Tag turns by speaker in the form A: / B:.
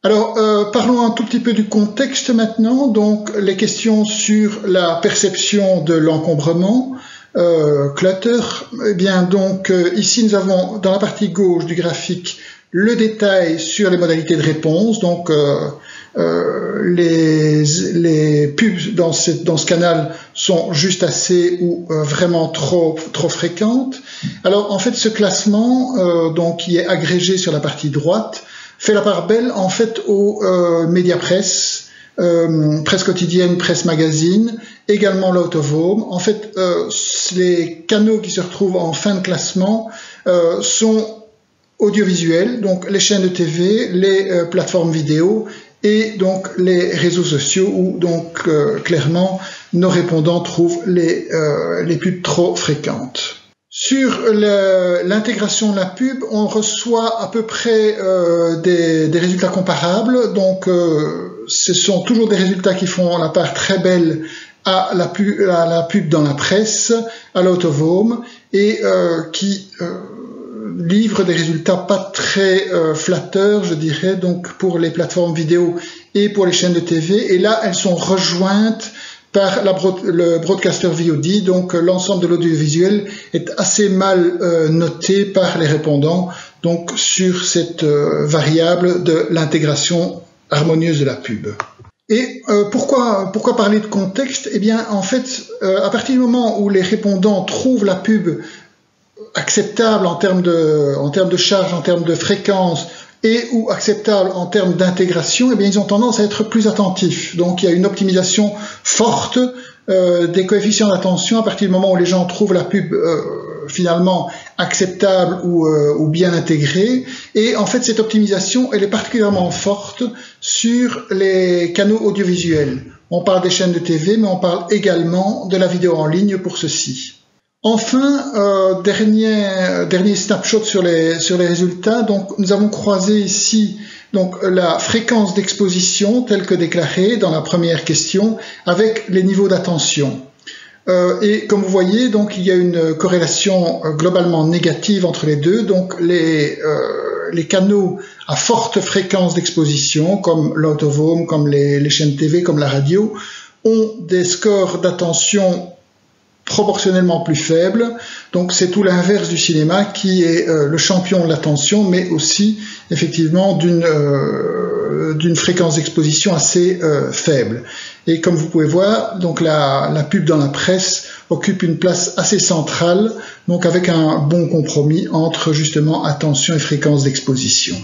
A: Alors, parlons un tout petit peu du contexte maintenant. Donc, les questions sur la perception de l'encombrement, clutter. Eh bien, donc, ici, nous avons dans la partie gauche du graphique le détail sur les modalités de réponse. Donc, les pubs dans ce canal sont juste assez ou vraiment trop fréquentes. Alors, en fait, ce classement, donc, qui est agrégé sur la partie droite, fait la part belle en fait aux médias presse, presse quotidienne, presse magazine, également l'out of home. En fait, les canaux qui se retrouvent en fin de classement sont audiovisuels, donc les chaînes de TV, les plateformes vidéo et donc les réseaux sociaux où donc clairement nos répondants trouvent les pubs trop fréquentes. Sur l'intégration de la pub, on reçoit à peu près des résultats comparables. Donc, ce sont toujours des résultats qui font la part très belle à la pub dans la presse, à l'out of home, et qui livrent des résultats pas très flatteurs, je dirais, donc pour les plateformes vidéo et pour les chaînes de TV. Et là, elles sont rejointes par le broadcaster VOD, donc l'ensemble de l'audiovisuel est assez mal noté par les répondants, donc sur cette variable de l'intégration harmonieuse de la pub. Et pourquoi parler de contexte? Eh bien, en fait, à partir du moment où les répondants trouvent la pub acceptable en termes de charge, en termes de fréquence, et ou acceptable en termes d'intégration, eh bien, ils ont tendance à être plus attentifs. Donc, il y a une optimisation forte des coefficients d'attention à partir du moment où les gens trouvent la pub finalement acceptable ou bien intégrée. Et en fait, cette optimisation, elle est particulièrement forte sur les canaux audiovisuels. On parle des chaînes de TV, mais on parle également de la vidéo en ligne pour ceci. Enfin, dernier snapshot sur les résultats. Donc, nous avons croisé ici donc la fréquence d'exposition telle que déclarée dans la première question avec les niveaux d'attention. Et comme vous voyez, donc il y a une corrélation globalement négative entre les deux. Donc, les canaux à forte fréquence d'exposition, comme l'out of home, comme les chaînes TV, comme la radio, ont des scores d'attention proportionnellement plus faible. Donc c'est tout l'inverse du cinéma qui est le champion de l'attention, mais aussi effectivement d'une fréquence d'exposition assez faible. Et comme vous pouvez voir, donc la pub dans la presse occupe une place assez centrale, donc avec un bon compromis entre justement attention et fréquence d'exposition.